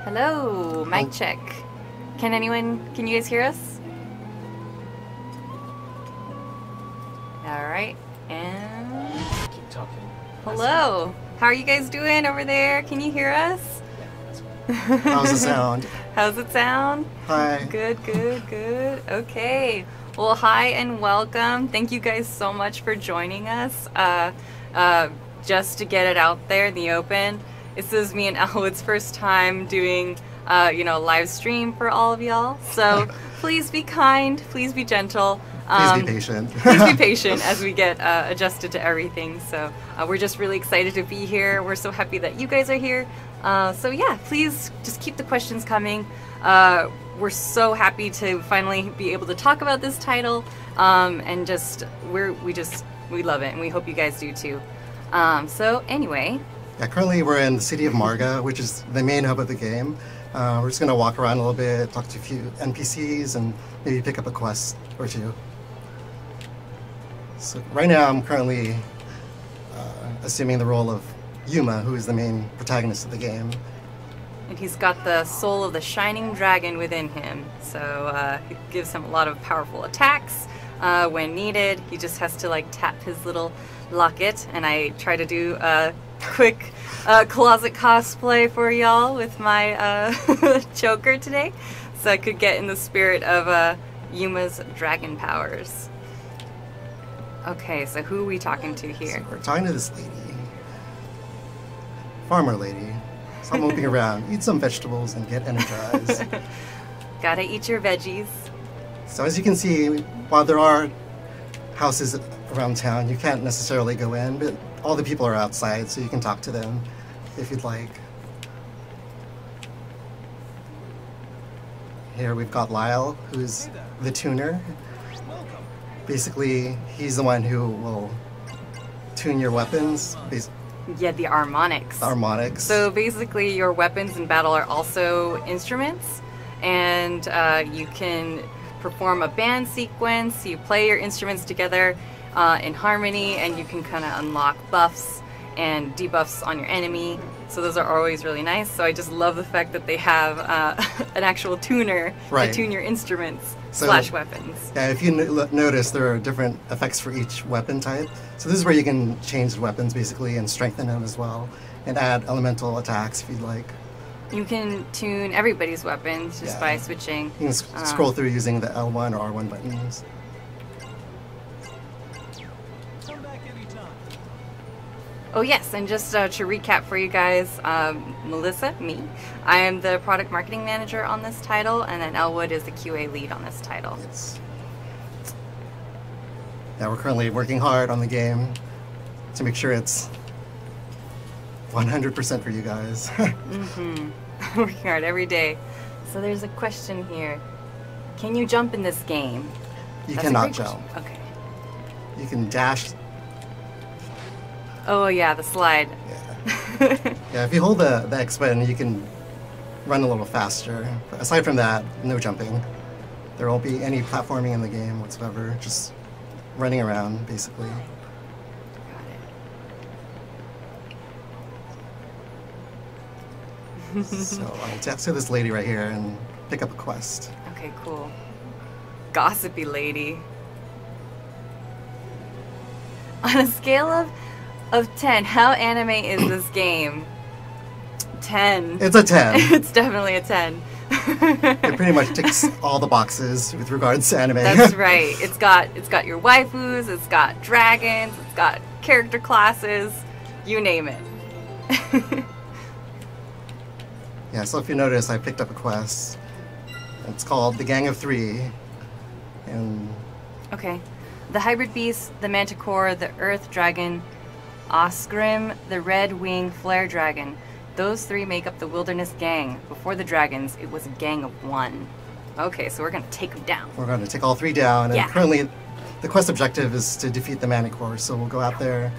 Hello, mic check. Can you guys hear us? Alright, and... Keep talking. Hello! How are you guys doing over there? Can you hear us? How's the sound? How's it sound? Hi. Good, good, good. Okay. Well, hi and welcome. Thank you guys so much for joining us. Just to get it out there in the open, this is me and Elwood's first time doing, live stream for all of y'all. So please be kind, please be gentle. Please be patient. Please be patient as we get adjusted to everything. So we're just really excited to be here. We're so happy that you guys are here. So yeah, please just keep the questions coming. We're so happy to finally be able to talk about this title, and we love it, and we hope you guys do too. So anyway. Yeah, currently we're in the city of Marga, which is the main hub of the game. We're just going to walk around a little bit, talk to a few NPCs, and maybe pick up a quest or two. So right now I'm currently assuming the role of Yuma, who is the main protagonist of the game. And he's got the soul of the Shining Dragon within him, so it gives him a lot of powerful attacks when needed. He just has to tap his little locket, and I try to do a quick closet cosplay for y'all with my Joker today, so I could get in the spirit of Yuma's dragon powers. Okay, so who are we talking to here? So we're talking to this lady. Farmer lady. So I'm moving around, eat some vegetables and get energized. Gotta eat your veggies. So as you can see, while there are houses around town, you can't necessarily go in, but all the people are outside, so you can talk to them if you'd like. Here we've got Lyle, who's the tuner. Basically, he's the one who will tune your weapons. Yeah, the harmonics. The harmonics. So basically, your weapons in battle are also instruments, and you can perform a band sequence. You play your instruments together in harmony, and you can kind of unlock buffs and debuffs on your enemy. So those are always really nice. So I just love the fact that they have an actual tuner to tune your instruments slash weapons. Yeah, if you notice, there are different effects for each weapon type. So this is where you can change the weapons basically and strengthen them as well, and add elemental attacks if you'd like. You can tune everybody's weapons just by switching. You can scroll through using the L1 or R1 buttons. Oh yes, and just to recap for you guys, Melissa, me, I am the product marketing manager on this title, and then Elwood is the QA lead on this title. Yes. Yeah, we're currently working hard on the game to make sure it's 100% for you guys. Working hard every day. So there's a question here. Can you jump in this game? You cannot jump. Okay. You can dash. Oh yeah, the slide. Yeah. Yeah, if you hold the X button, you can run a little faster. But aside from that, no jumping. There won't be any platforming in the game whatsoever. Just running around, basically. So I'll talk to this lady right here and pick up a quest. Okay, cool. Gossipy lady. On a scale of 10, how anime is this game? 10. It's a 10. It's definitely a 10. It pretty much ticks all the boxes with regards to anime. That's right. It's got your waifus, it's got dragons, it's got character classes, you name it. Yeah, so if you notice, I picked up a quest. It's called The Gang of Three. And okay. The hybrid beast, the Manticore, the earth dragon, Osgrim, the red-winged flare dragon. Those three make up the wilderness gang. Before the dragons, it was a gang of one. Okay, so we're gonna take them down. We're gonna take all three down, and currently the quest objective is to defeat the Manticore, so we'll go out there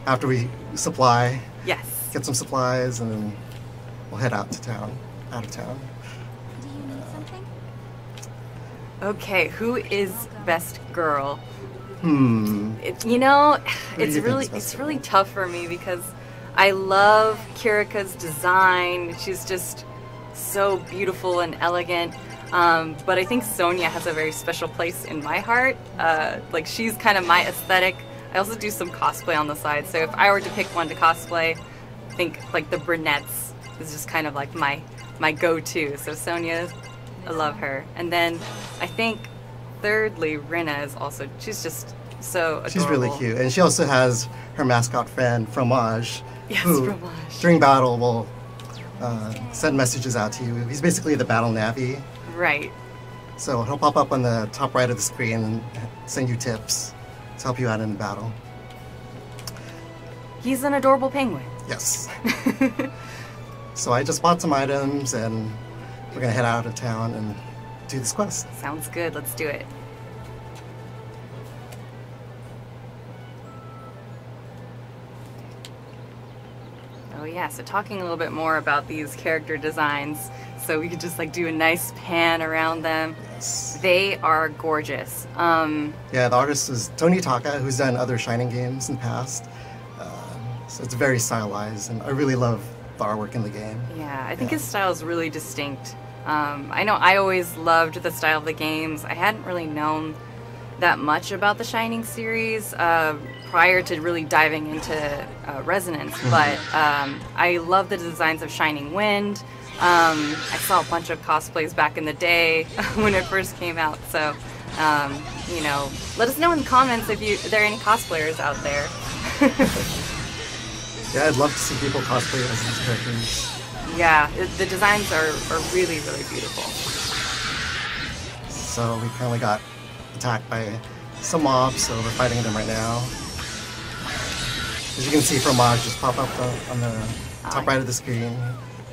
after we supply. Yes. Get some supplies, and then we'll head out of town. Do you need something? Okay, who is best girl? It's really tough for me because I love Kirika's design. She's just so beautiful and elegant. But I think Sonia has a very special place in my heart. Like, she's kind of my aesthetic. I also do some cosplay on the side, so if I were to pick one to cosplay, I think like the brunettes is just kind of like my go-to. So Sonia, I love her. And then I think thirdly, Rinna is also, she's just so adorable. She's really cute. And she also has her mascot friend, Fromage, Yes, who Fromage. during battle will send messages out to you. He's basically the battle navvy. Right. So he'll pop up on the top right of the screen and send you tips to help you out in battle. He's an adorable penguin. Yes. So I just bought some items and we're gonna head out of town and do this quest. Sounds good. Let's do it. Oh yeah, so talking a little bit more about these character designs, so we could just like do a nice pan around them. Yes. They are gorgeous. Yeah, the artist is Tony Taka, who's done other Shining games in the past. So it's very stylized, and I really love the artwork in the game. Yeah, I think his style is really distinct. I know I always loved the style of the games. I hadn't really known that much about the Shining series prior to really diving into Resonance, but I love the designs of Shining Wind. I saw a bunch of cosplays back in the day when it first came out, so you know, let us know in the comments if there are any cosplayers out there. Yeah, I'd love to see people cosplay as these characters. Yeah, the designs are really, really beautiful. So we currently got attacked by some mobs, so we're fighting them right now. As you can see, Fromage just pop up on the top right of the screen.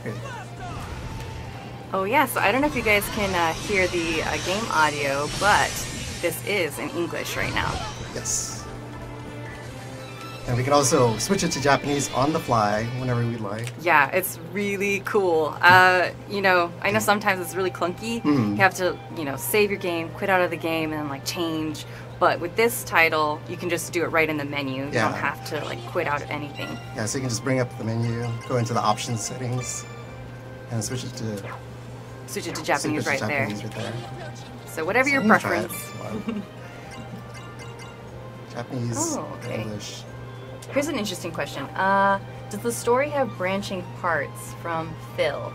Here. Oh yeah, so I don't know if you guys can hear the game audio, but this is in English right now. Yes. And we can also switch it to Japanese on the fly whenever we'd like. Yeah, it's really cool. You know, I know sometimes it's really clunky. You have to, you know, save your game, quit out of the game, and then like change. But with this title, you can just do it right in the menu. You don't have to like quit out of anything. Yeah, so you can just bring up the menu, go into the options settings, and switch it to Japanese right there. Japanese right there. So whatever your I'm gonna try preference. it. Japanese, Oh, okay. English. Here's an interesting question. Does the story have branching parts from Phil?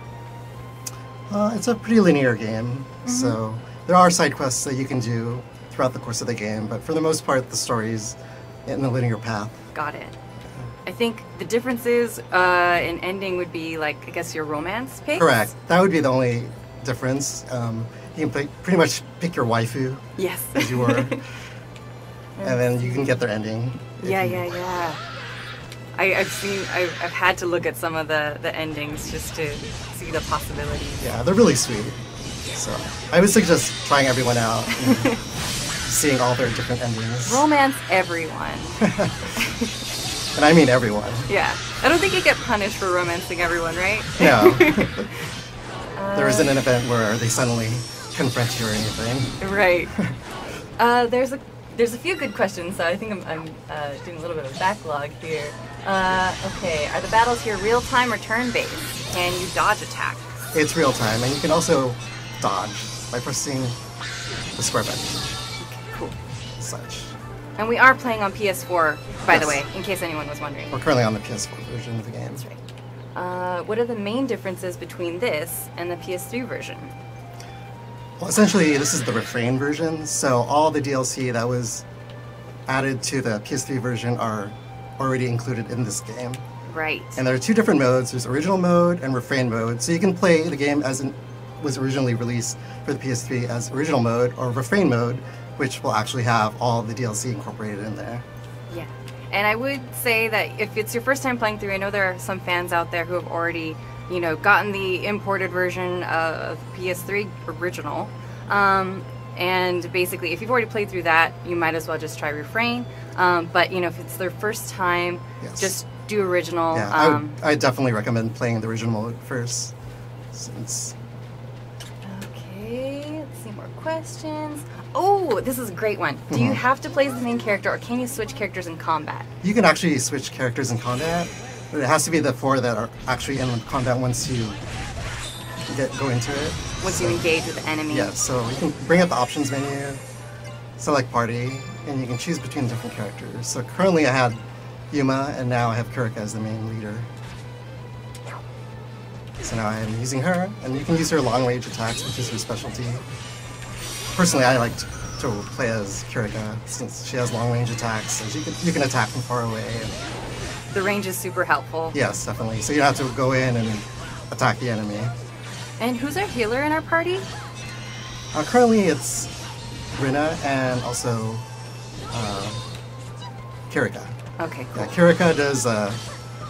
It's a pretty linear game, so there are side quests that you can do throughout the course of the game, but for the most part, the story's in a linear path. Got it. I think the differences in ending would be like, I guess, your romance picks? Correct. That would be the only difference. You can pretty much pick your waifu Yes. as you were, and then you can get their ending. Yeah. I've had to look at some of the endings just to see the possibilities. Yeah, they're really sweet. So I would suggest trying everyone out and seeing all their different endings. Romance everyone. And I mean everyone. Yeah. I don't think you get punished for romancing everyone, right? No. There isn't an event where they suddenly confront you or anything. Right. There's a few good questions, so I think I'm doing a little bit of backlog here. Okay, are the battles here real-time or turn-based? Can you dodge attacks? It's real time, and you can also dodge by pressing the square button. Cool. As such. And we are playing on PS4, by the Yes. way, in case anyone was wondering. We're currently on the PS4 version of the game. That's right. What are the main differences between this and the PS3 version? Well, essentially, this is the Refrain version, so all the DLC that was added to the PS3 version are already included in this game. Right. And there are two different modes. There's original mode and refrain mode. So you can play the game as it was originally released for the PS3 as original mode or refrain mode, which will actually have all the DLC incorporated in there. Yeah. And I would say that if it's your first time playing through, I know there are some fans out there who have already, you know, gotten the imported version of PS3 original. And basically, if you've already played through that, you might as well just try refrain. But, you know, if it's their first time, Yes. just do original. Yeah, I definitely recommend playing the original mode first. Since Okay, let's see more questions. Oh, this is a great one. Do you have to play as the main character, or can you switch characters in combat? you can actually switch characters in combat, but it has to be the four that are actually in combat once you go into it. Once you engage with the enemy. Yeah, so you can bring up the options menu, select party, and you can choose between different characters. So currently I had Yuma, and now I have Kurika as the main leader. So now I am using her, and you can use her long-range attacks, which is her specialty. Personally, I like to play as Kurika, since she has long-range attacks, so you can attack from far away. And the range is super helpful. yes, definitely. So you don't have to go in and attack the enemy. And who's our healer in our party? Currently, it's Rina and also Kurika. Okay, cool. Yeah, Kurika does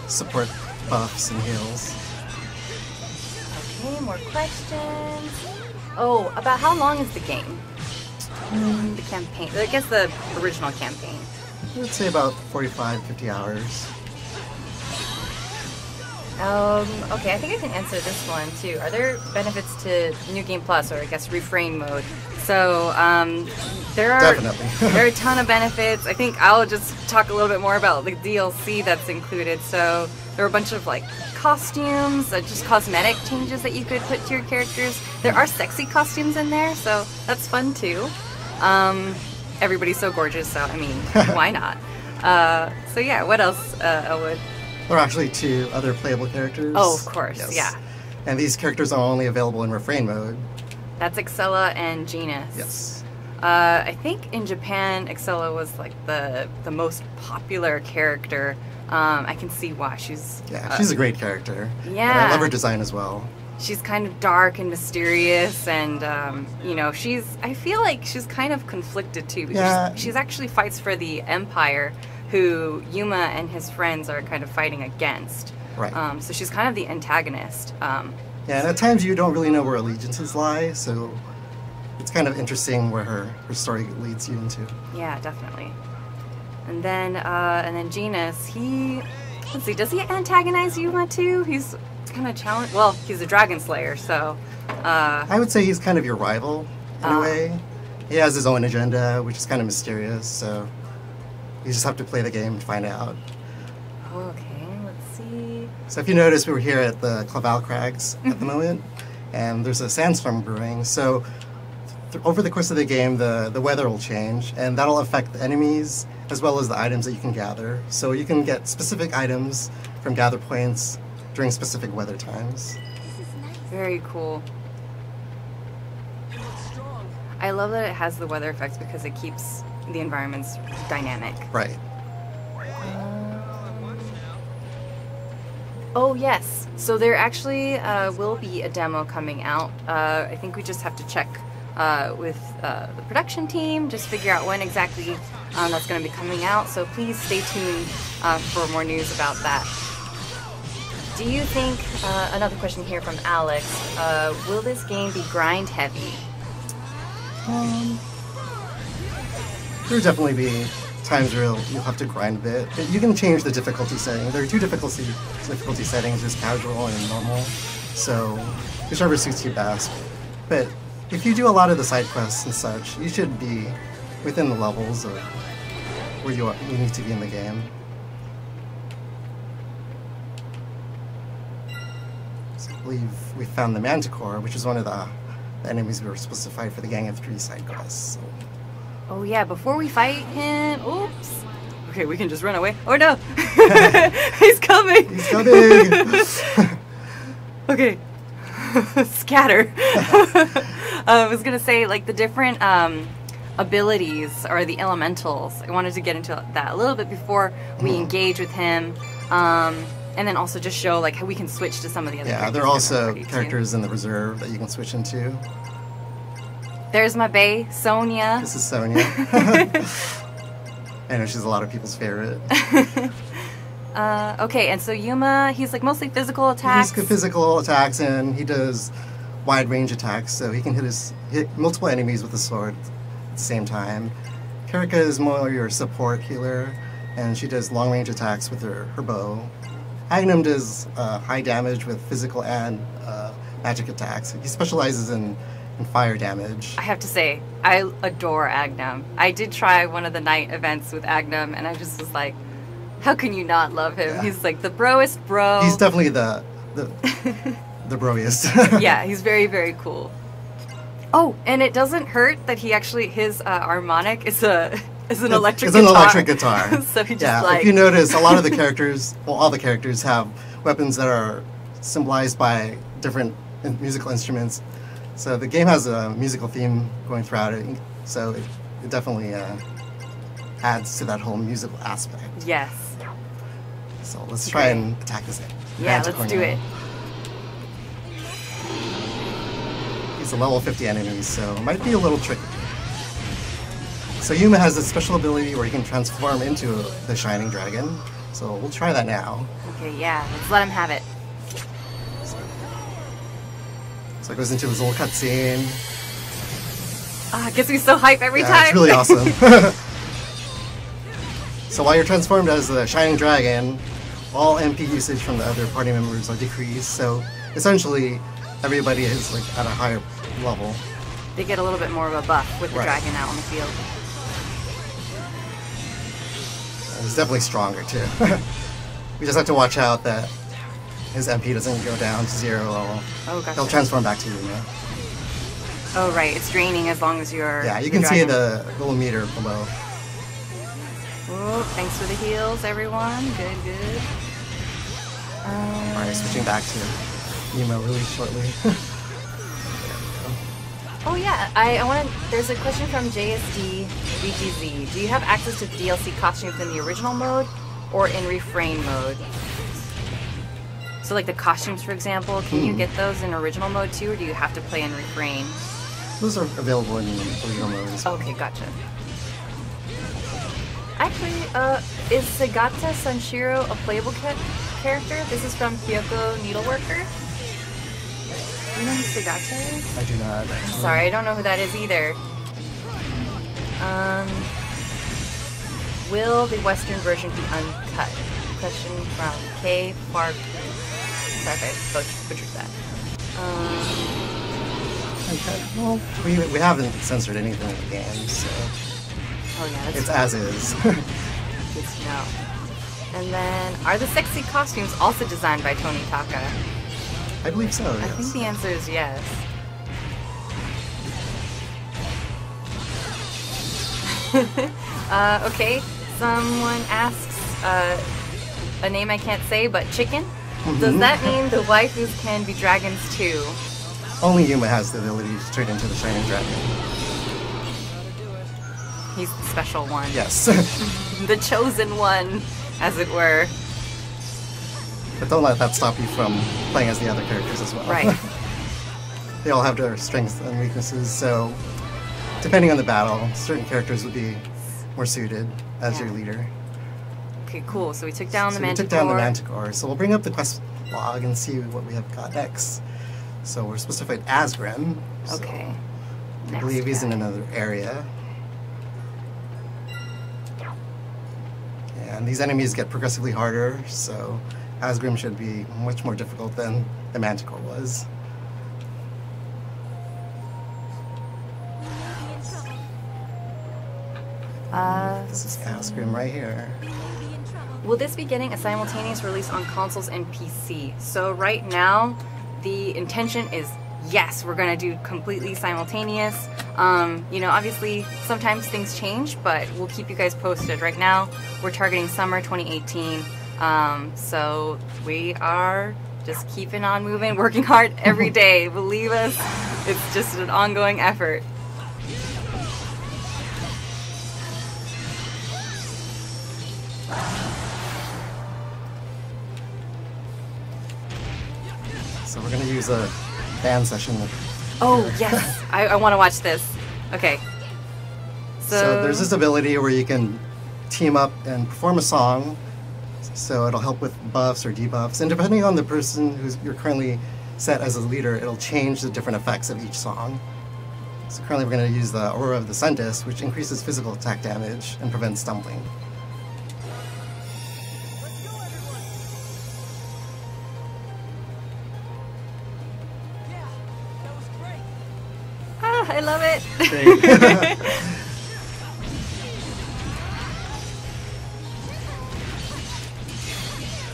support buffs and heals. Okay, more questions. Oh, about how long is the game? The campaign. I guess the original campaign. I would say about 45, 50 hours. Okay, I think I can answer this one too. Are there benefits to New Game Plus, or I guess Refrain mode? So, there are Definitely. there are a ton of benefits. I think I'll just talk a little bit more about the DLC that's included. So, there are a bunch of like costumes, just cosmetic changes that you could put to your characters. There are sexy costumes in there, so that's fun too. Everybody's so gorgeous, so I mean, why not? So yeah, what else, Elwood? There are actually 2 other playable characters. Oh, of course, Yes. yeah. And these characters are only available in Refrain mode. That's Axilla and Genus. Yes. I think in Japan, Axilla was like the most popular character. I can see why. She's She's a great character. Yeah. And I love her design as well. She's kind of dark and mysterious, and you know, I feel like she's kind of conflicted too, because Yeah. she's actually fights for the Empire, who Yuma and his friends are kind of fighting against. Right. So she's kind of the antagonist. Yeah, and at times you don't really know where allegiances lie, so it's kind of interesting where her story leads you into. Yeah, definitely. And then Genus, let's see, does he antagonize Yuma too? He's kind of challenge. Well, he's a dragon slayer, so. I would say he's kind of your rival in a way. He has his own agenda, which is kind of mysterious, so you just have to play the game to find out. Okay, let's see. So if you notice, we were here at the Claval Crags at the moment, and there's a sandstorm brewing. So over the course of the game, the weather will change, and that'll affect the enemies as well as the items that you can gather. So you can get specific items from gather points during specific weather times. Very cool. I love that it has the weather effects because it keeps the environments dynamic. Right. Oh yes, so there actually will be a demo coming out. I think we just have to check with the production team, just figure out when exactly that's going to be coming out. So please stay tuned for more news about that. Do you think, another question here from Alex, will this game be grind heavy? There'll definitely be times where you'll have to grind a bit. But you can change the difficulty setting. There are 2 difficulty settings, there's casual and normal. So whichever suits you best. But if you do a lot of the side quests and such, you should be within the levels of where you need to be in the game. So I believe we found the Manticore, which is one of the enemies we were supposed to fight for the Gang of 3 side quests. So. Oh yeah, before we fight him, oops. Okay, we can just run away. Oh no! He's coming! He's coming! Okay. Scatter. I was gonna say, like, the different abilities or the elementals. I wanted to get into that a little bit before we engage with him. And then also just show like how we can switch to some of the other characters. Yeah, there are also characters in the reserve that you can switch into. There's my bae, Sonia. This is Sonia. I know she's a lot of people's favorite. Okay, and so Yuma, he's like mostly physical attacks. He's physical attacks, and he does wide range attacks, so he can hit multiple enemies with the sword at the same time. Kurika is more your support healer, and she does long range attacks with her bow. Agnum does high damage with physical and magic attacks. He specializes in fire damage. I have to say, I adore Agnum. I did try one of the night events with Agnum, and I just was like, how can you not love him? Yeah. He's like the broest bro. He's definitely the the broiest. Yeah, he's very, very cool. Oh, and it doesn't hurt that he actually, his harmonic is an electric guitar. It's an electric guitar. So he just yeah, if you notice, a lot of the characters, well, all the characters have weapons that are symbolized by different musical instruments. So the game has a musical theme going throughout it. So it definitely adds to that whole musical aspect. Yes. So let's try and attack this. Yeah, let's do it. He's a level 50 enemy, so it might be a little tricky. So Yuma has a special ability where he can transform into the Shining Dragon. So we'll try that now. Okay, yeah, let's let him have it. So it goes into this little cutscene. It gets me so hype every time. It's really awesome. So while you're transformed as the Shining Dragon, all MP usage from the other party members are decreased. So essentially, everybody is like at a higher level. They get a little bit more of a buff with the dragon out on the field. And he's definitely stronger too. We just have to watch out that his MP doesn't go down to 0 level. Oh, gotcha. He'll transform back to Yuma. Oh, right. It's draining as long as you're. Yeah, you can see the little meter below. Oh, thanks for the heals, everyone. Good, good. Alright, switching back to Yuma really shortly. Oh yeah, I want to. There's a question from JSD VGZ. Do you have access to DLC costumes in the original mode or in refrain mode? So like the costumes, for example, can you get those in original mode too, or do you have to play in refrain? Those are available in the original mode as well. Okay, gotcha. Actually, is Sagata Sanshiro a playable character? This is from Kyoko Needleworker. Do you know who Sagata is? I do not. Actually. Sorry, I don't know who that is either. Will the Western version be uncut? Question from K. Park. Sorry if I butchered that. Okay. Well, we haven't censored anything in the game, so Oh yeah, that's it's as is. good to know. And then, are the sexy costumes also designed by Tony Taka? I believe so, yes. I think the answer is yes. Okay, someone asks a name I can't say, but chicken? Does that mean the waifus can be dragons too? Only Yuma has the ability to turn into the Shining Dragon. He's the special one. Yes. The chosen one, as it were. But don't let that stop you from playing as the other characters as well. Right. They all have their strengths and weaknesses, so depending on the battle, certain characters would be more suited as your leader. Okay, cool. So we took down the Manticore. We took down the Manticore. So we'll bring up the quest log and see what we have got next. So we're supposed to fight Asgrim. Okay. So I believe he's in another area. And these enemies get progressively harder, so Asgrim should be much more difficult than the Manticore was. This is Asgrim right here. Will this be getting a simultaneous release on consoles and PC? So right now, the intention is yes, we're gonna do completely simultaneous. You know, obviously sometimes things change, but we'll keep you guys posted. Right now, we're targeting summer 2018. So we are just keeping on moving, working hard every day. Believe us, it's just an ongoing effort. So we're going to use a fan session. Oh, yes. I want to watch this. Okay. So there's this ability where you can team up and perform a song. So it'll help with buffs or debuffs. And depending on the person who's you're currently set as a leader, it'll change the different effects of each song. So currently we're going to use the Aura of the Sun Disc, which increases physical attack damage and prevents stumbling. I love it.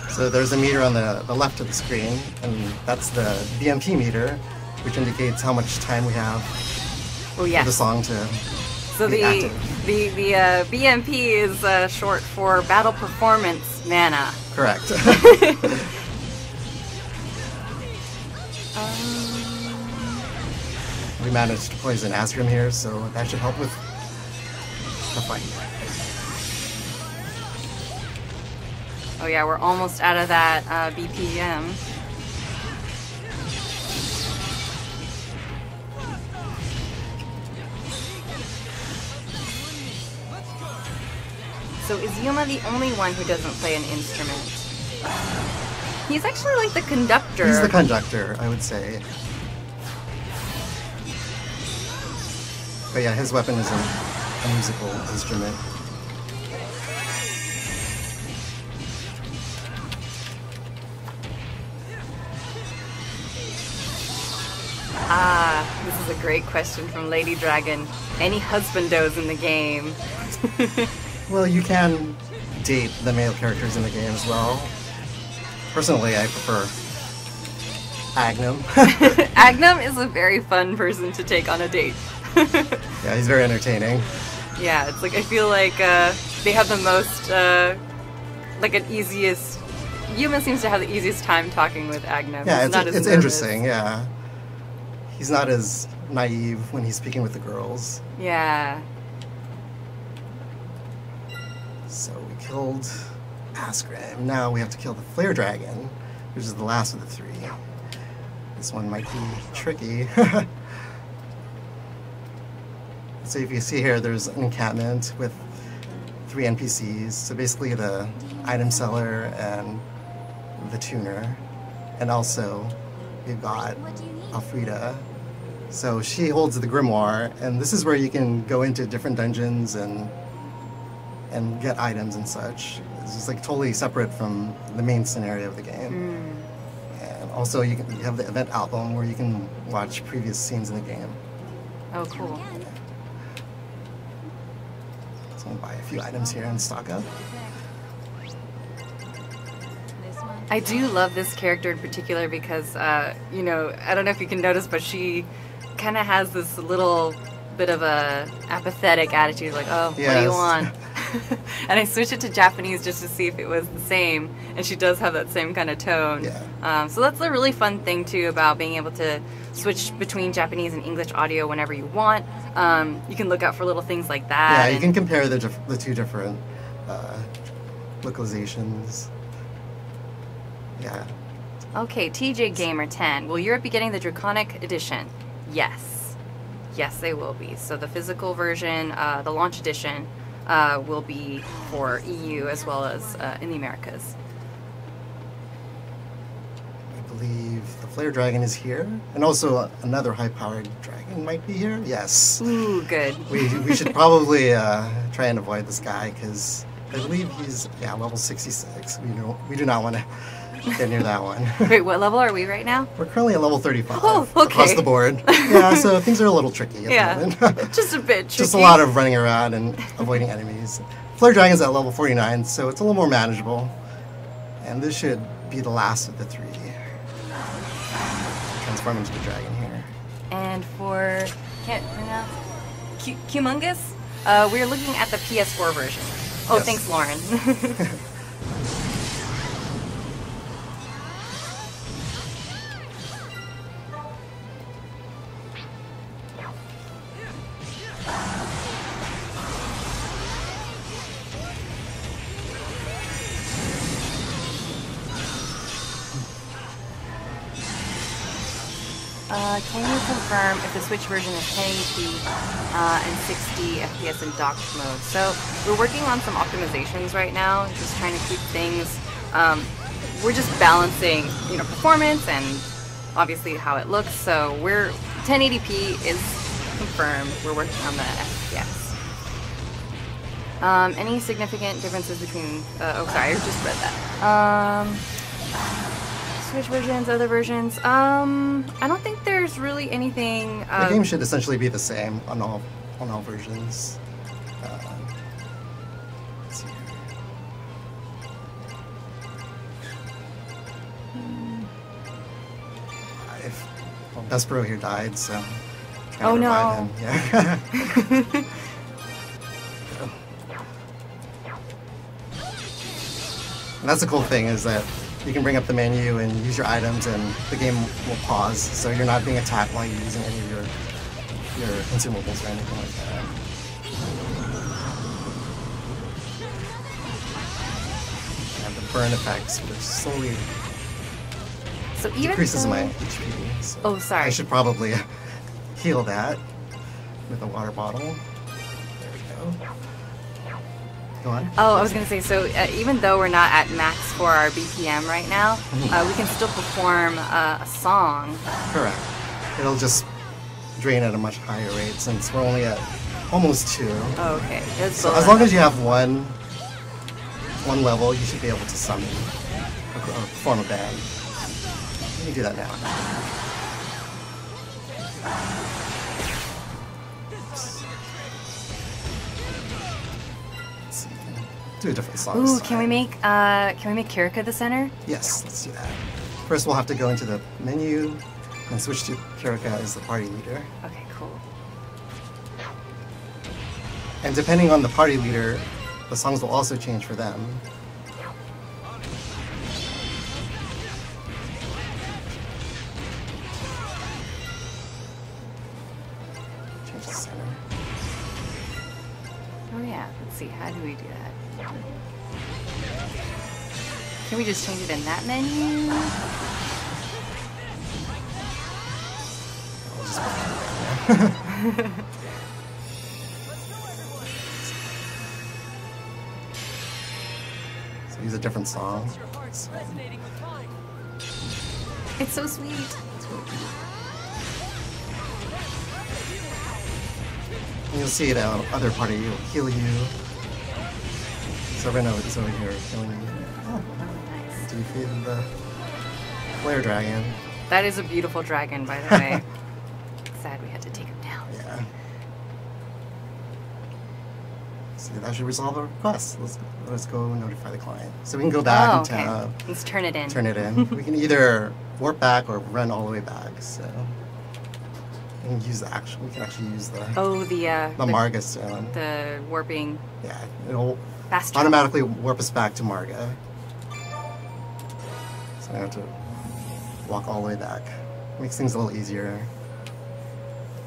So So there's a meter on the left of the screen, and that's the BMP meter, which indicates how much time we have Oh yeah. for the song to So be the active. the BMP is short for Battle Performance Mana. Correct. We managed to poison Astrum here, so that should help with the fight. Oh yeah, we're almost out of that BPM. So is Yuma the only one who doesn't play an instrument? He's actually like the conductor. He's the conductor, I would say. But yeah, his weapon isn't a musical instrument. Ah, this is a great question from Lady Dragon. Any husbandos in the game? Well, you can date the male characters in the game as well. Personally, I prefer Agnum. Agnum is a very fun person to take on a date. Yeah, he's very entertaining. Yeah, it's like I feel like they have the most like an easiest. Yuma seems to have the easiest time talking with Agnum. Yeah, He's not as it's nervous. interesting, yeah. He's not as naive when he's speaking with the girls. Yeah. So we killed Askram. Now we have to kill the Flare Dragon, which is the last of the three. This one might be tricky. So if you see here, there's an encampment with 3 NPCs. So basically the item seller and the tuner. And also we've got Alfreda. So she holds the grimoire, and this is where you can go into different dungeons and get items and such. It's just like totally separate from the main scenario of the game. And also you have the event album where you can watch previous scenes in the game. Oh, cool. So I'll buy a few items here and stock up. I do love this character in particular because, you know, I don't know if you can notice, but she kind of has this little bit of a apathetic attitude, like, oh, what do you Yes. want? And I switched it to Japanese just to see if it was the same, and she does have that same kind of tone. Yeah. So that's a really fun thing, too, about being able to switch between Japanese and English audio whenever you want. You can look out for little things like that. Yeah, you can compare the two different localizations. Yeah. Okay, TJ Gamer 10. Will Europe be getting the Draconic Edition? Yes. Yes, they will be. So the physical version, the launch edition, will be for EU as well as in the Americas. I believe the Flare Dragon is here. And also another high-powered dragon might be here. Yes. Ooh, good. We should probably try and avoid this guy because I believe he's level 66. We do not want to get near that one. Wait, what level are we right now? We're currently at level 35 Oh, okay. across the board. Yeah, so things are a little tricky at the moment. Just a bit tricky. Just a lot of running around and avoiding enemies. Flare Dragon's at level 49, so it's a little more manageable. And this should be the last of the 3. Transform into the dragon here. And for, can't pronounce, Humongous, we're looking at the PS4 version. Oh, Yes. thanks, Lauren. Can you confirm if the Switch version is 1080p and 60 FPS in docked mode? So we're working on some optimizations right now, just trying to keep things. We're just balancing, you know, performance and obviously how it looks. So we're 1080p is confirmed. We're working on the FPS. Any significant differences between? Oh, sorry, I just read that. Switch versions, other versions. I don't think there's really anything. The game should essentially be the same on all versions. Let's see here. Despero here died, so I'm trying Oh to revive no. him. Yeah. And that's the cool thing is that you can bring up the menu and use your items, and the game will pause, so you're not being attacked while you're using any of your consumables or anything like that. And the burn effects, which slowly So even decreases though... my HP. So Oh, sorry. I should probably heal that with a water bottle. There we go. Go on. Oh, I was going to say, so even though we're not at max for our BPM right now, we can still perform a song. Correct. It'll just drain at a much higher rate since we're only at almost 2. Oh, okay. So as long as you have one level, you should be able to summon or form a band. You can do that now. Let's see. Do a different song. Ooh, can we make Kirika the center? Yes, let's do that. First, we'll have to go into the menu and switch to Kirika as the party leader. Okay, cool. And depending on the party leader, the songs will also change for them. Change the center. Oh yeah, let's see, how do we do that? Can we just change it in that menu? I'll just put it there. So use a different song. So, It's so sweet. it's really cute. And you'll see that other party will heal you. So Reno is over here healing you. Oh, nice. To defeat the flare dragon. That is a beautiful dragon, by the way. Sad we had to take him down. Yeah. So that should resolve the request. Let's go notify the client. So we can go back Oh, and okay. Let's turn it in. turn it in. We can either warp back or run all the way back. So we can use the actual. We can actually use the Oh, the Marga stone. the warping Yeah, it'll fast travel. automatically warp us back to Marga. So I have to walk all the way back. Makes things a little easier.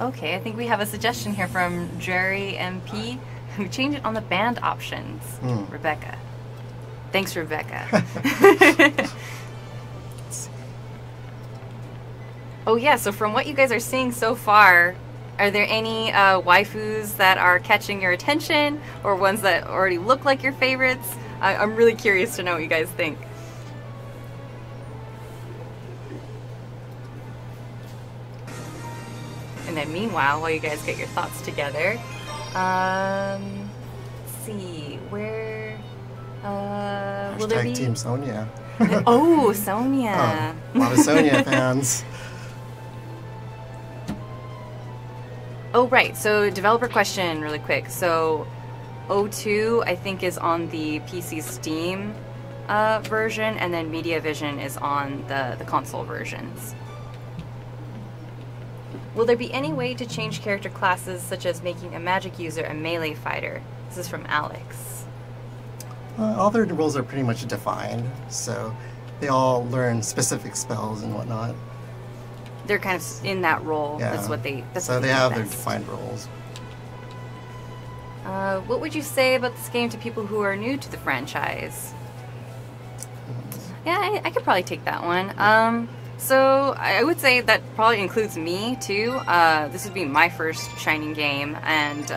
Okay, I think we have a suggestion here from Jerry MP who changed it on the band options. Rebecca. Thanks, Rebecca. Oh yeah, so from what you guys are seeing so far, are there any waifus that are catching your attention or ones that already look like your favorites? I'm really curious to know what you guys think. And then meanwhile, while you guys get your thoughts together, let's see, where, will there Hashtag be? Team Sonia. Oh, Sonia. Oh, a lot of Sonia fans. Oh, right. So, developer question really quick. So, O2, I think, is on the PC Steam version, and then MediaVision is on the console versions. Will there be any way to change character classes, such as making a magic user a melee fighter? This is from Alex. All their roles are pretty much defined, so they all learn specific spells and whatnot. They're kind of in that role. Yeah. That's what they. That's So what they do have their best. defined roles. What would you say about this game to people who are new to the franchise? Yeah, I could probably take that one. So I would say that probably includes me too. This would be my first Shining game, and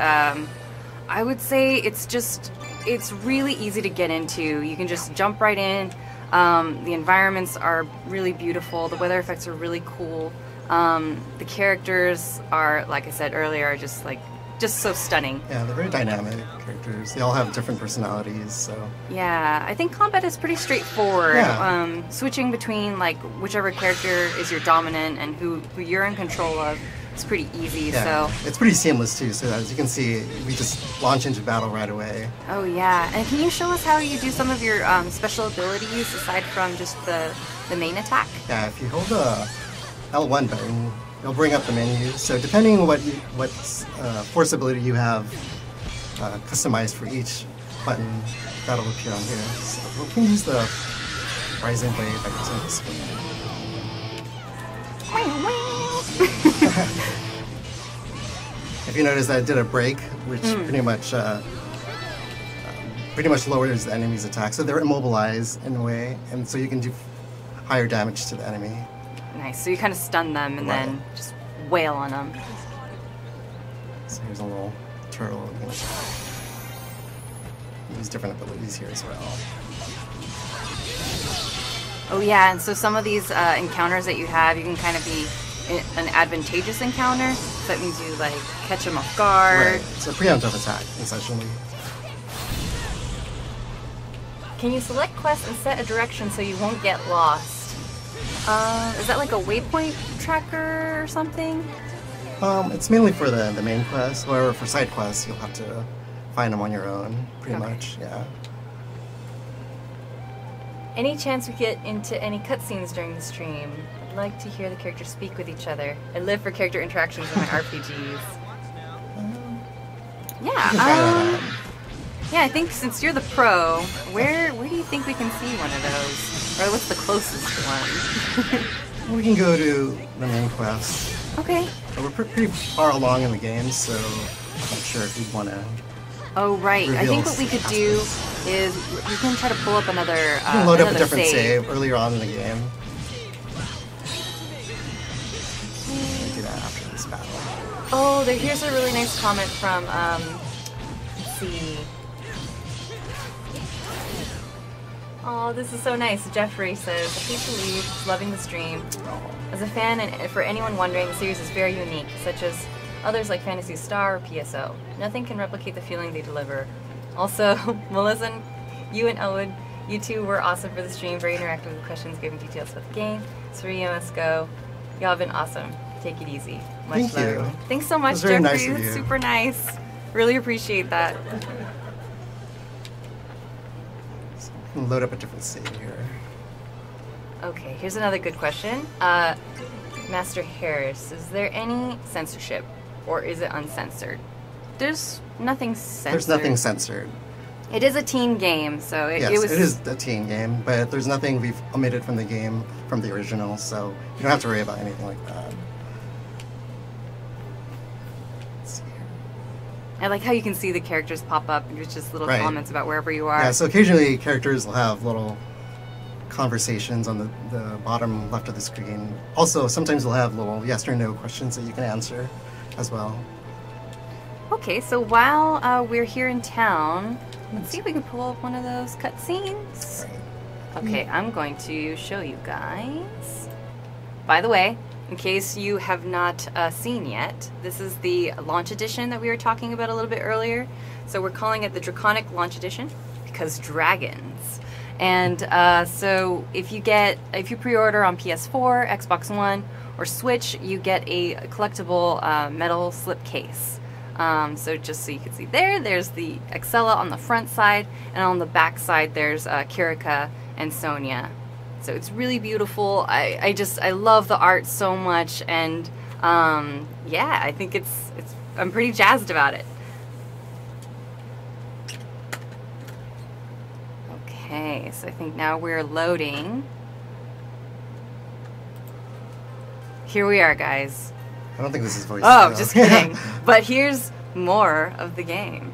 I would say it's really easy to get into. You can just jump right in. The environments are really beautiful. The weather effects are really cool. The characters are, like I said earlier, just so stunning. Yeah, they're very dynamic characters. They all have different personalities, so... Yeah, I think combat is pretty straightforward. Yeah. Switching between like whichever character is your dominant and who you're in control of is pretty easy. Yeah, So. it's pretty seamless too, so as you can see, we just launch into battle right away. Oh yeah, and can you show us how you do some of your special abilities aside from just the main attack? Yeah, if you hold the L1 button, it'll bring up the menu. So depending on what force ability you have customized for each button, that'll appear on here. So we can use the Rising Blade by using this one. If you notice, I did a break, which pretty much lowers the enemy's attack. So they're immobilized in a way, and so you can do higher damage to the enemy. Nice. So you kind of stun them and then just wail on them. So here's a little turtle. Use different abilities here as well. Oh yeah, and so some of these encounters that you have, you can kind of be an advantageous encounter. So that means you like catch them off guard. Right. It's a preemptive attack, essentially. Can you select quests and set a direction so you won't get lost? Is that like a waypoint tracker or something? It's mainly for the main quest. However, for side quests, you'll have to find them on your own, pretty much. Yeah. Any chance we get into any cutscenes during the stream? I'd like to hear the characters speak with each other. I live for character interactions in my RPGs. Yeah. Yeah, I think since you're the pro, where do you think we can see one of those? Or what's the closest one? We can go to the main quest. Okay. But we're pretty far along in the game, so I'm not sure if you'd want to. Oh, right. I think what we could do is we can try to pull up another you can load up a different save earlier on in the game. Do that after this battle. Oh, here's a really nice comment from, let's see. Oh, this is so nice. Jeffrey says, I hate to leave, just loving the stream. As a fan, and for anyone wondering, the series is very unique, such as others like Phantasy Star or PSO. Nothing can replicate the feeling they deliver. Also, Melissa, you and Elwood, you two were awesome for the stream, very interactive with the questions, giving details about the game. Surya, let's go. Y'all have been awesome. Take it easy. Much Thank love. you. Thanks so much, very Jeffrey. nice of you. Super nice. Really appreciate that. Load up a different save here. Okay, here's another good question. Master Harris, is there any censorship, or is it uncensored? There's nothing censored. There's nothing censored. It is a teen game, so it Yes, was... it is a teen game, but there's nothing we've omitted from the game, from the original, so you don't have to worry about anything like that. Let's see here. I like how you can see the characters pop up with just little comments about wherever you are. Yeah, so occasionally characters will have little conversations on the bottom left of the screen. Also, sometimes they'll have little yes or no questions that you can answer as well. Okay, so while we're here in town, let's see if we can pull up one of those cutscenes. Right. Okay, I'm going to show you guys. By the way, in case you have not seen yet, this is the launch edition that we were talking about a little bit earlier. So we're calling it the Draconic Launch Edition because dragons. And so if you pre-order on PS4, Xbox One, or Switch, you get a collectible metal slipcase. So just so you can see there's the Axilla on the front side, and on the back side there's Kirika and Sonia. So it's really beautiful. I love the art so much, and yeah, I think I'm pretty jazzed about it. Okay, so I think now we're loading. Here we are, guys. I don't think this is voice. Oh, just kidding. But here's more of the game.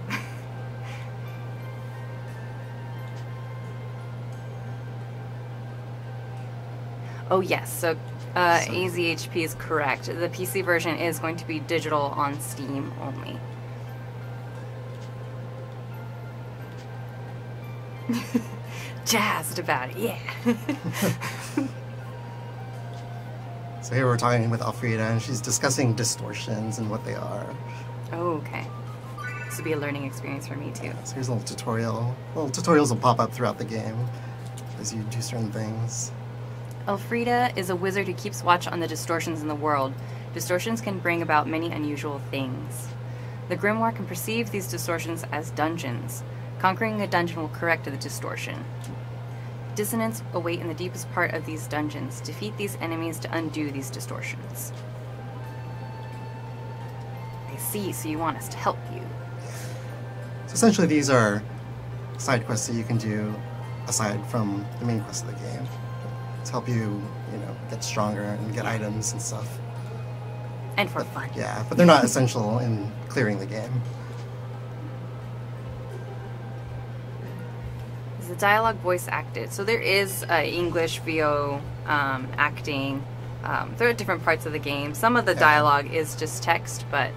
Oh yes, so AZHP is correct. The PC version is going to be digital on Steam only. Jazzed about it, yeah. So here we're talking with Elfrida, and she's discussing distortions and what they are. Oh, okay. This will be a learning experience for me too. So here's a little tutorial. Little tutorials will pop up throughout the game as you do certain things. Elfrida is a wizard who keeps watch on the distortions in the world. Distortions can bring about many unusual things. The Grimoire can perceive these distortions as dungeons. Conquering a dungeon will correct the distortion. Dissonance await in the deepest part of these dungeons. Defeat these enemies to undo these distortions. I see. So you want us to help you. So essentially, these are side quests that you can do aside from the main quest of the game to help you, get stronger and get items and stuff. And for fun. Yeah, but they're not essential in clearing the game. Is the dialogue voice acted? So there is English VO acting. There are different parts of the game. Some of the dialogue is just text, but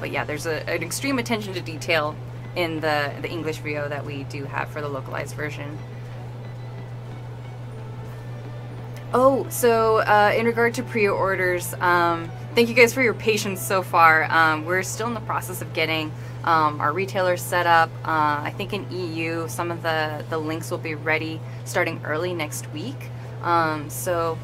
yeah, there's an extreme attention to detail in the English VO that we do have for the localized version. Oh, so in regard to pre-orders, thank you guys for your patience so far. We're still in the process of getting our retailers set up. I think in EU, some of the links will be ready starting early next week. So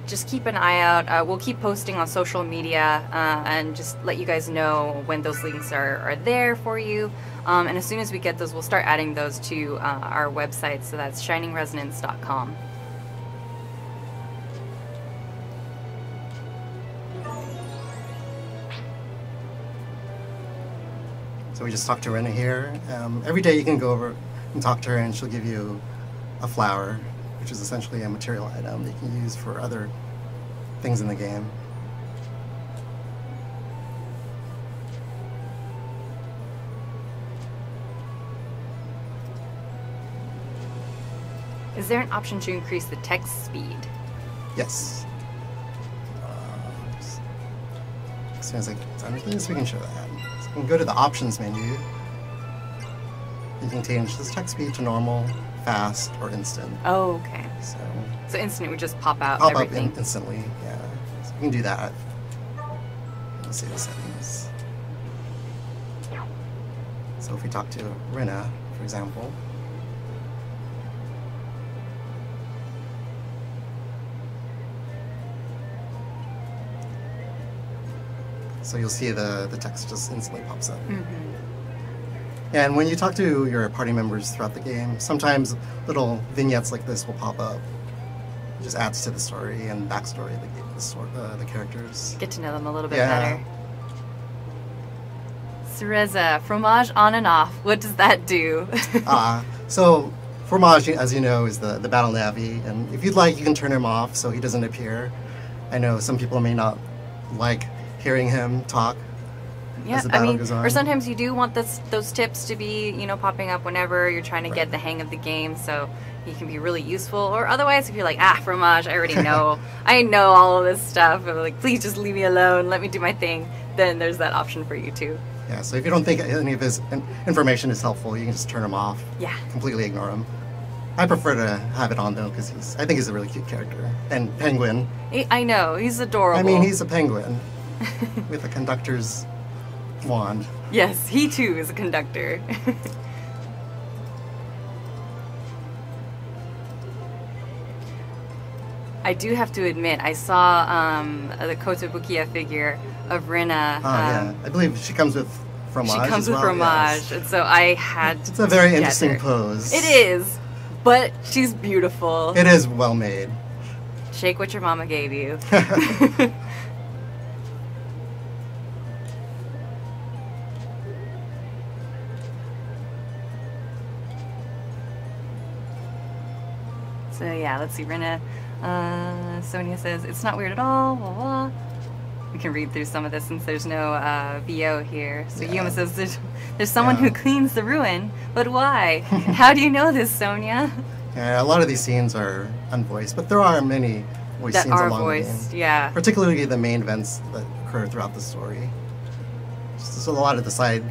just keep an eye out. We'll keep posting on social media and just let you guys know when those links are there for you. And as soon as we get those, we'll start adding those to our website. So that's shiningresonance.com. So we just talked to Rena here. Every day you can go over and talk to her and she'll give you a flower, which is essentially a material item that you can use for other things in the game. Is there an option to increase the text speed? Yes. As soon as I get done with this, we can show that. So you can go to the options menu. You can change this text speed to normal, fast, or instant. Oh, okay. So instant would just pop out pop everything. up instantly, yeah. So you can do that. Let's see the settings. So if we talk to Rena, for example, so you'll see the text just instantly pops up. And when you talk to your party members throughout the game, sometimes little vignettes like this will pop up. It just adds to the story and backstory of the characters. Get to know them a little bit better. Cereza, fromage on and off. What does that do? So fromage, as you know, is the battle navvy, and if you'd like, you can turn him off so he doesn't appear. I know some people may not like hearing him talk. Yeah, as the battle goes on. Or sometimes you do want those tips to be, popping up whenever you're trying to get the hang of the game, so he can be really useful. Or otherwise, if you're like, fromage, I already know, I know all of this stuff, and like, please just leave me alone, let me do my thing, then there's that option for you too. Yeah, so if you don't think any of his information is helpful, you can just turn him off. Yeah. Completely ignore him. I prefer to have it on though, because I think he's a really cute character. And penguin. I know, he's adorable. I mean, he's a penguin with a conductor's wand. Yes, he too is a conductor. I do have to admit, I saw the Kotobukiya figure of Rena. Yeah, I believe she comes with fromage. She comes with fromage, and so I had. It's a very interesting pose. It is, but she's beautiful. It is well made. Shake what your mama gave you. So yeah, let's see, Rena. Sonia says, it's not weird at all, blah, blah. We can read through some of this since there's no VO here. So Yuma says, there's someone who cleans the ruin, but why? How do you know this, Sonia? Yeah, a lot of these scenes are unvoiced, but there are many voice scenes along the game. Yeah. Particularly the main events that occur throughout the story. So a lot of the side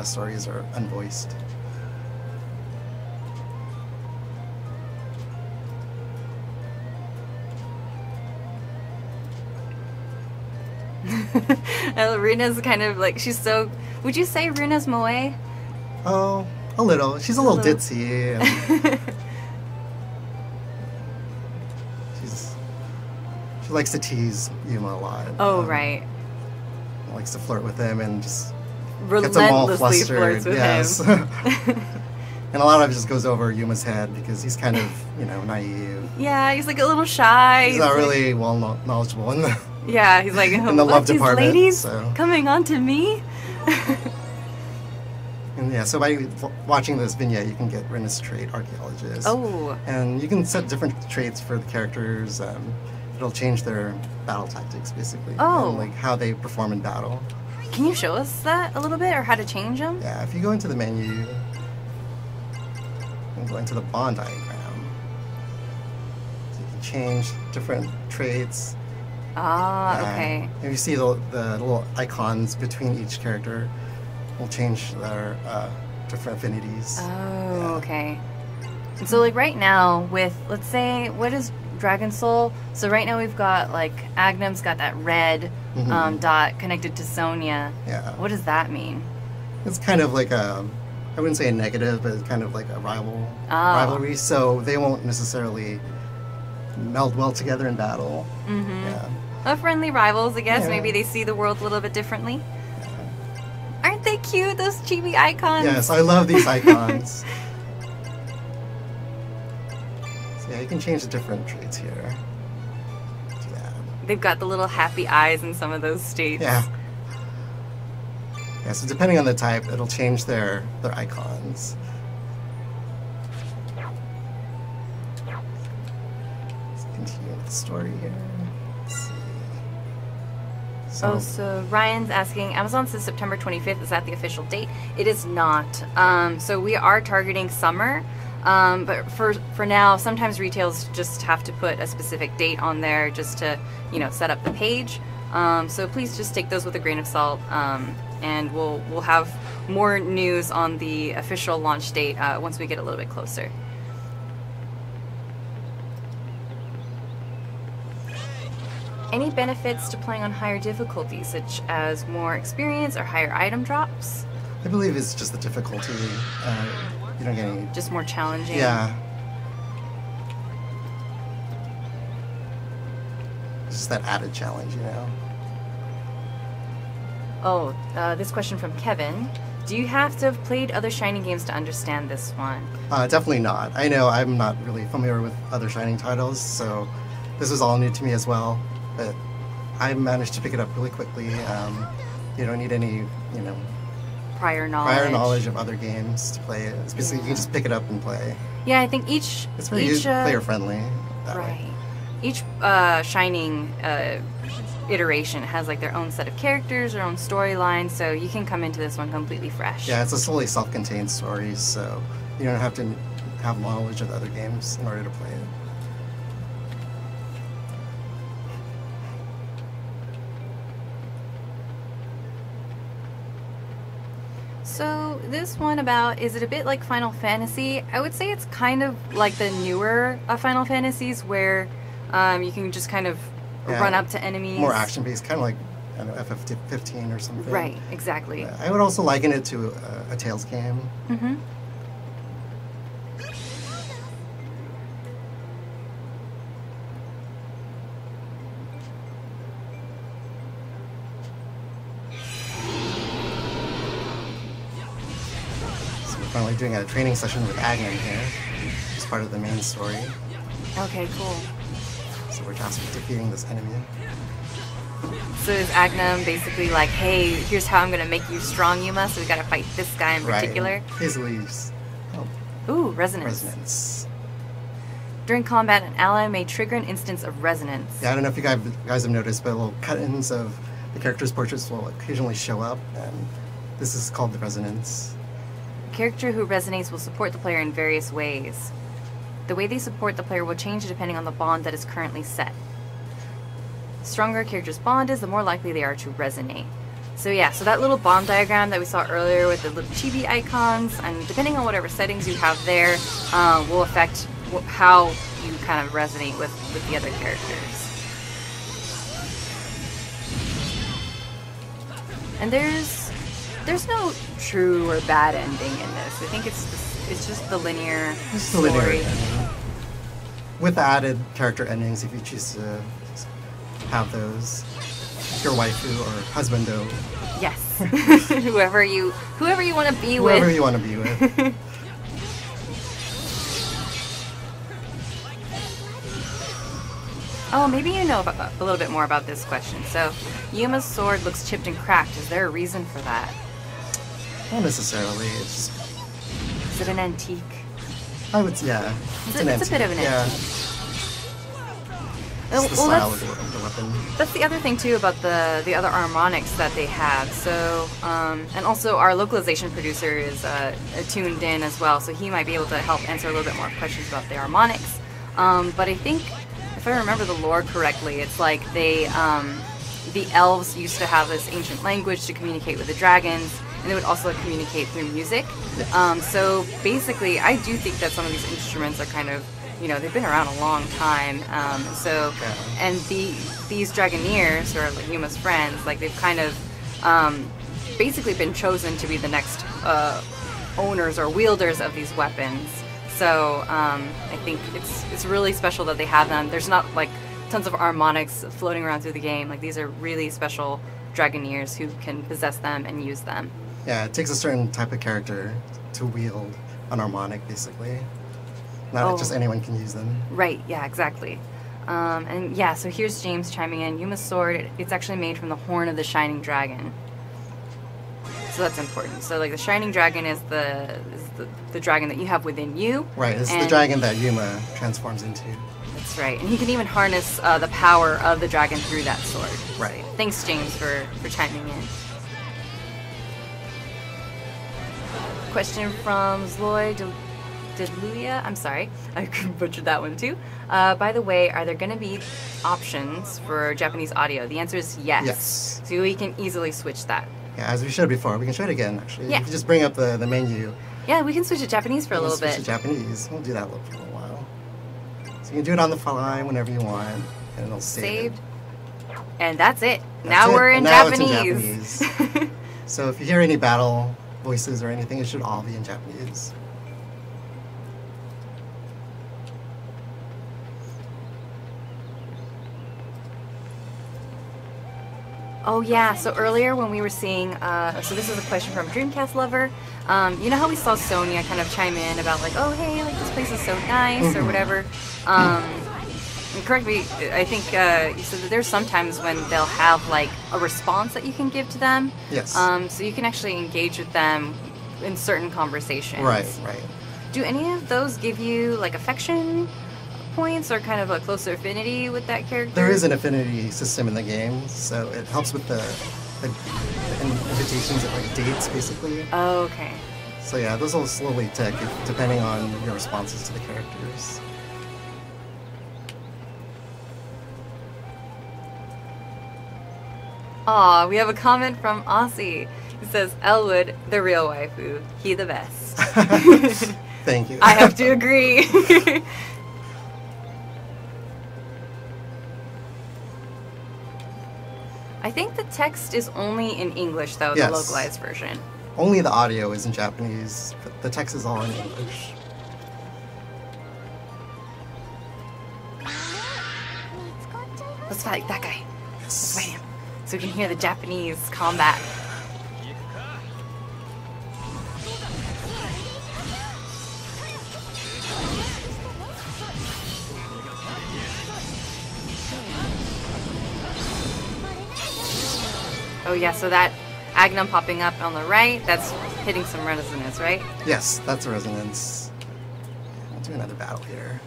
stories are unvoiced. Rena's kind of like, she's so, would you say Rena's moe? Oh, a little. She's a little ditzy. And she likes to tease Yuma a lot. Oh, right. Likes to flirt with him and just relentlessly gets him all flustered. Flirts with him. And a lot of it just goes over Yuma's head because he's kind of, naive. Yeah, he's like a little shy. He's not really well knowledgeable in the yeah, he's like in the love department. Ladies so. coming on to me. And yeah, so by watching this vignette, you can get Renus trait archaeologist. Oh. And you can set different traits for the characters. It'll change their battle tactics, basically. Oh. And, like how they perform in battle. Can you show us that a little bit, or how to change them? Yeah, if you go into the menu and go into the bond diagram, so you can change different traits. Ah, okay. If you see the little icons between each character, will change their different affinities. Oh, okay. And so, like, right now, with, let's say, what is Dragon Soul? So right now we've got, like, Agnum's got that red dot connected to Sonya. Yeah. What does that mean? It's kind of like I wouldn't say a negative, but it's kind of like a rivalry, so they won't necessarily meld well together in battle. Mm-hmm. Yeah. Friendly rivals, I guess. Yeah. Maybe they see the world a little bit differently. Aren't they cute, those chibi icons? Yes, I love these icons. So yeah, you can change the different traits here. Yeah. They've got the little happy eyes in some of those states. Yeah. Yeah, so depending on the type, it'll change their icons. Let's continue with the story here. Let's see. So Ryan's asking, Amazon says September 25th. Is that the official date? It is not. So we are targeting summer. But for now, sometimes retails just have to put a specific date on there just to, set up the page. So please just take those with a grain of salt. And we'll have more news on the official launch date once we get a little bit closer. Any benefits to playing on higher difficulties, such as more experience or higher item drops? I believe it's just the difficulty. You don't get any... Just more challenging? Yeah. It's just that added challenge, Oh, this question from Kevin. Do you have to have played other Shining games to understand this one? Definitely not. I know I'm not really familiar with other Shining titles, so this was all new to me as well. But I managed to pick it up really quickly. You don't need any, prior knowledge of other games to play it. It's basically you can just pick it up and play. Yeah, I think each player friendly. Right. Each Shining iteration has like their own set of characters, their own storyline, so you can come into this one completely fresh. Yeah, it's a solely self-contained story, so you don't have to have knowledge of the other games in order to play it. So this one about, is it a bit like Final Fantasy? I would say it's kind of like the newer Final Fantasies where you can just kind of run up to enemies. More action-based, kind of like, I don't know, FF15 or something. Right, exactly. I would also liken it to a Tales game. Mm-hmm. Finally doing a training session with Agnum here. It's part of the main story. Okay, cool. So we're tasked with defeating this enemy. So is Agnum basically like, hey, here's how I'm gonna make you strong, Yuma, so we gotta fight this guy in particular? Right. Basically, Ooh, resonance. During combat, an ally may trigger an instance of resonance. Yeah, I don't know if you guys have noticed, but little cut-ins of the characters' portraits will occasionally show up, and this is called the resonance. A character who resonates will support the player in various ways. The way they support the player will change depending on the bond that is currently set. The stronger a character's bond is, the more likely they are to resonate. So yeah, so that little bond diagram that we saw earlier with the little chibi icons, and depending on whatever settings you have there, will affect how you kind of resonate with the other characters. And there's no true or bad ending in this. I think it's just the linear story. The linear ending. With added character endings if you choose to have those. Your waifu or husbando. Yes. whoever you want to be with. Whoever you want to be with. Oh, maybe you know a little bit more about this question. So, Yuma's sword looks chipped and cracked. Is there a reason for that? Not necessarily. It's just. Is it an antique? I would. Yeah. It's an antique. It's a bit of an yeah. antique. It's the style of the weapon. That's the other thing too about the other harmonics that they have. So, and also our localization producer is tuned in as well, so he might be able to help answer a little bit more questions about the harmonics. But I think, if I remember the lore correctly, it's like the elves used to have this ancient language to communicate with the dragons, and they would also communicate through music. Yes. So basically, I do think that some of these instruments are kind of, you know, they've been around a long time. And these Dragoneers, or like Yuma's friends, like they've kind of basically been chosen to be the next owners or wielders of these weapons. So I think it's really special that they have them. There's not like tons of harmonics floating around through the game. Like these are really special Dragoneers who can possess them and use them. Yeah, it takes a certain type of character to wield an harmonic, basically. Not just anyone can use them. Right, yeah, exactly. And yeah, so here's James chiming in. Yuma's sword, it's actually made from the horn of the Shining Dragon. So that's important. So like the Shining Dragon is the dragon that you have within you. Right, it's the dragon that Yuma transforms into. That's right. And he can even harness the power of the dragon through that sword. Right. Thanks, James, for chiming in. Question from Zloy Deluia. I'm sorry, I butchered that one too. By the way, are there going to be options for Japanese audio? The answer is yes. Yes. So we can easily switch that. Yeah, as we showed before, we can show it again, actually. Yeah. You can just bring up the menu. Yeah, we can switch to Japanese for a little bit. Switch to Japanese. We'll do that for a little while. So you can do it on the fly whenever you want, and it'll save Saved. And that's it. Now we're in Japanese. It's in Japanese. So if you hear any battle voices or anything, it should all be in Japanese. Oh yeah, so earlier when we were seeing, so this is a question from Dreamcast Lover. You know how we saw Sonia kind of chime in about like, oh hey, like this place is so nice or whatever. And correct me, I think you said that there's sometimes when they'll have like a response that you can give to them. Yes. So you can actually engage with them in certain conversations. Right, right. Do any of those give you like affection points or kind of a closer affinity with that character? There is an affinity system in the game, so it helps with the invitations of like dates, basically. Oh, okay. So yeah, those will slowly tick depending on your responses to the characters. Aw, we have a comment from Aussie. He says, Elwood, the real waifu. He the best. Thank you. I have to agree. I think the text is only in English, though, Yes. the localized version. Only the audio is in Japanese, but the text is all in English. Let's fight that guy. Let's Yes. fight him. So we can hear the Japanese combat. Oh yeah, so that Agnum popping up on the right, that's hitting some resonance, right? Yes, that's a resonance. I'll do another battle here.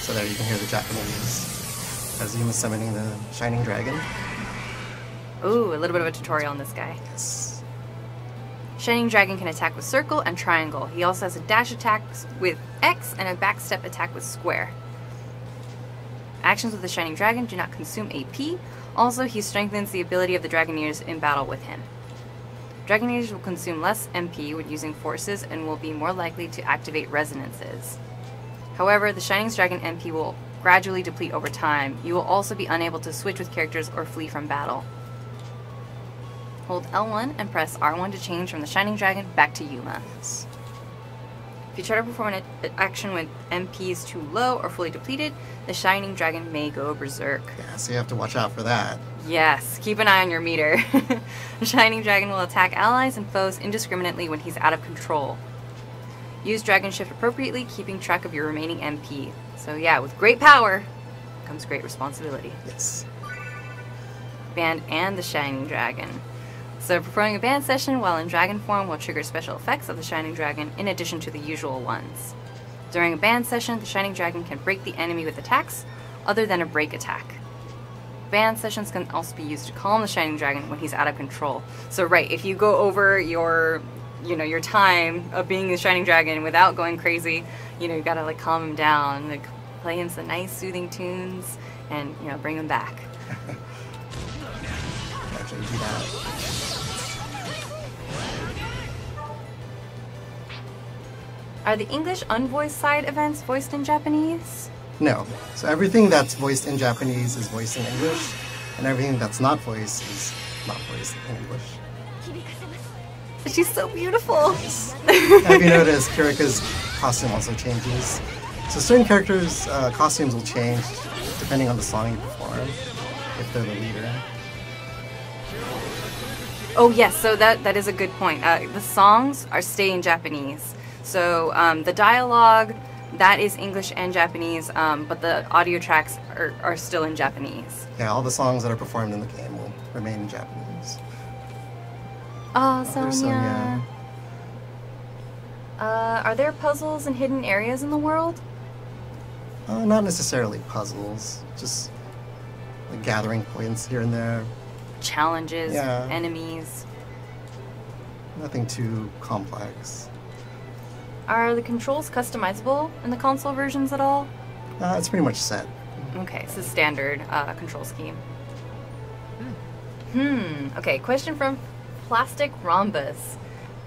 So there you can hear the Japanese as Yuma summoning the Shining Dragon. Ooh, a little bit of a tutorial on this guy. Yes. Shining Dragon can attack with circle and triangle. He also has a dash attack with X and a backstep attack with square. Actions with the Shining Dragon do not consume AP. Also, he strengthens the ability of the Dragoneers in battle with him. Dragoneers will consume less MP when using forces and will be more likely to activate resonances. However, the Shining Dragon MP will gradually deplete over time. You will also be unable to switch with characters or flee from battle. Hold L1 and press R1 to change from the Shining Dragon back to Yuma. If you try to perform an action with MPs too low or fully depleted, the Shining Dragon may go berserk. Yeah, so you have to watch out for that. Yes, keep an eye on your meter. The Shining Dragon will attack allies and foes indiscriminately when he's out of control. Use Dragon Shift appropriately, keeping track of your remaining MP. So yeah, with great power comes great responsibility. Yes. Band and the Shining Dragon. So performing a band session while in dragon form will trigger special effects of the Shining Dragon in addition to the usual ones. During a band session, the Shining Dragon can break the enemy with attacks other than a break attack. Band sessions can also be used to calm the Shining Dragon when he's out of control. So right, if you go over your time of being the Shining Dragon without going crazy, you gotta like calm him down, like play him some nice soothing tunes and bring him back. Actually do that. Are the English unvoiced side events voiced in Japanese? No. So everything that's voiced in Japanese is voiced in English, and everything that's not voiced is not voiced in English. She's so beautiful. Have you noticed Kirika's costume also changes? So certain characters' costumes will change depending on the song you perform, if they're the leader. Oh yes, so that is a good point. The songs stay in Japanese. So the dialogue, that is English and Japanese, but the audio tracks are still in Japanese. Yeah, all the songs that are performed in the game will remain in Japanese. Oh, There's Sonia. Are there puzzles and hidden areas in the world? Not necessarily puzzles, just like gathering points here and there. Challenges, Yeah. enemies. Nothing too complex. Are the controls customizable in the console versions at all? It's pretty much set. Okay, so standard control scheme. Okay, question from Plastic Rhombus.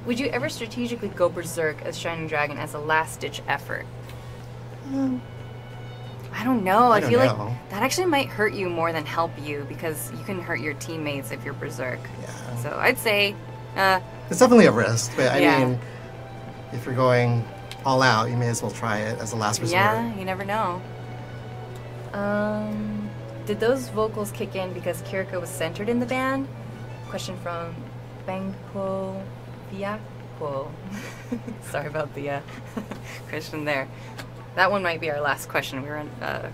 Would you ever strategically go berserk as Shining Dragon as a last-ditch effort? I don't know. I don't feel know. like that actually might hurt you more than help you because you can hurt your teammates if you're berserk. Yeah. So I'd say, It's definitely a risk, but I Yeah. mean, if you're going all out, you may as well try it as a last resort. yeah, you never know. Did those vocals kick in because Kiriko was centered in the band? Question from Bangpo Viaco. Sorry about the question there. That one might be our last question. We're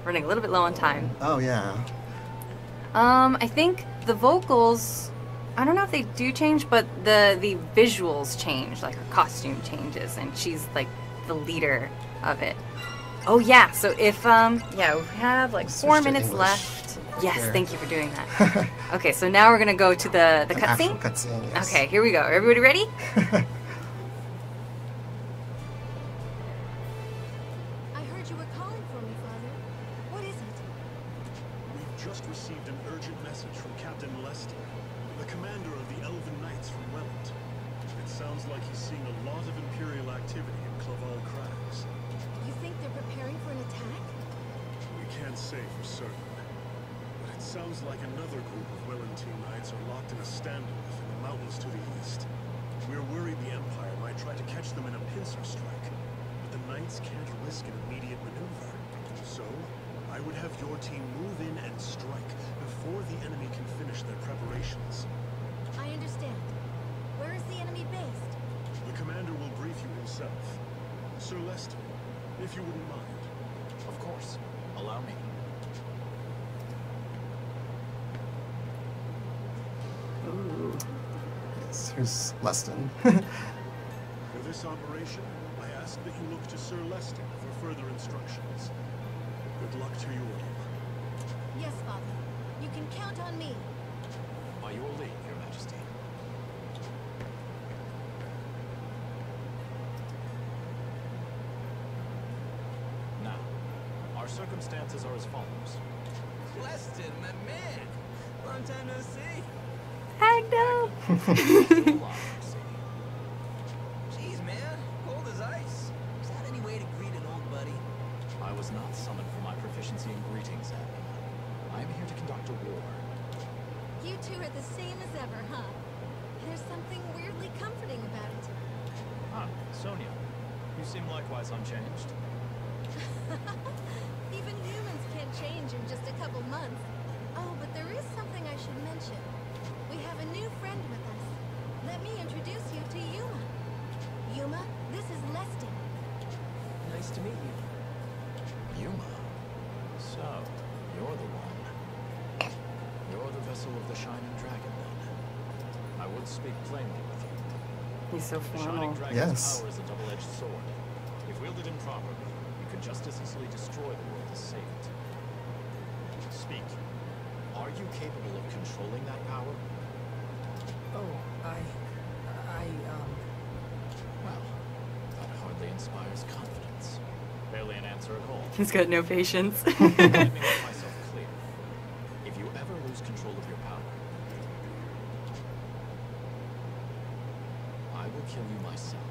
running a little bit low on time. Oh, yeah. I think the vocals, I don't know if they do change, but the visuals change, like her costume changes, and she's like the leader of it. Oh yeah, so if yeah, we have like Let's 4 switch to minutes English. left. Yes, Here. thank you for doing that. Okay, so now we're gonna go to the An actual cutscene. cutscene, yes. Okay, here we go. Everybody ready? I heard you were calling for me, Father. What is it? We've just received an urgent message from Captain Lester, the commander of the Elven Knights from Welland. It sounds like he's seeing a lot of Imperial activity in Cloval Crags. You think they're preparing for an attack? We can't say for certain, but it sounds like another group of Wellentine Knights are locked in a standoff in the mountains to the east. We're worried the Empire might try to catch them in a pincer strike, but the Knights can't risk an immediate maneuver. So, I would have your team move in and strike before the enemy can finish their preparations. I understand. Where is the enemy based? The commander will brief you himself. Sir Lester, if you wouldn't mind. Of course. Allow me. Yes, here's Leston. For this operation, I ask that you look to Sir Lester for further instructions. Good luck to you all. Yes, Father. You can count on me. By your leave, Your Majesty. Now, our circumstances are as follows. Weston, my man. Long time no see. I know. Jeez, man. Cold as ice. Is that any way to greet an old buddy? I was not summoned for my proficiency in greetings, Abby. I am here to conduct a war. You two are the same as ever, huh? There's something weirdly comforting about it. Ah, Sonia. You seem likewise unchanged. Even humans can't change in just a couple months. Oh, but there is something I should mention. We have a new friend with us. Let me introduce you to Yuma. Yuma, this is Leston. Nice to meet you. Yuma. So, you're the one. You're the vessel of the Shining Dragon, then. I would speak plainly with you. He's so The formal. Shining Dragon's Yes. power is a double-edged sword. If wielded improperly, you could just as easily destroy the world as save it. Speak. Are you capable of controlling that power? Oh, Well, that hardly inspires confidence. Barely an answer at all. He's got no patience. Let me make myself clear. If you ever lose control of your power, I will kill you myself.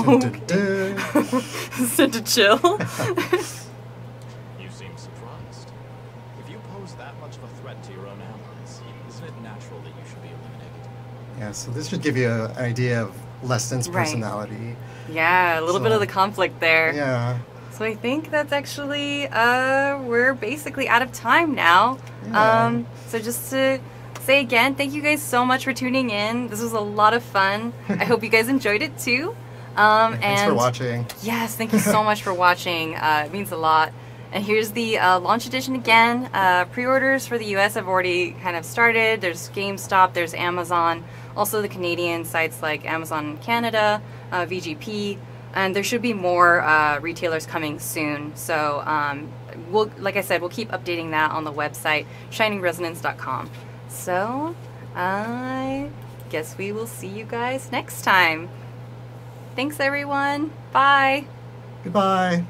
Dun, dun, dun. Sent to chill. You seem surprised. If you pose that much of a threat to your own allies, isn't it natural that you should be eliminated? Yeah, so this should give you an idea of Leston's Right. personality. Yeah, a little bit of the conflict there. Yeah. So I think that's actually, we're basically out of time now. Yeah. So just to say again, thank you guys so much for tuning in. This was a lot of fun. I hope you guys enjoyed it too. Thanks for and watching. Yes, thank you so much for watching. It means a lot. And here's the launch edition again. Pre-orders for the US have already kind of started. There's GameStop, there's Amazon, also the Canadian sites like Amazon Canada, VGP, and there should be more retailers coming soon. So we'll, like I said, we'll keep updating that on the website, shiningresonance.com. So I guess we will see you guys next time. Thanks everyone. Bye. Goodbye.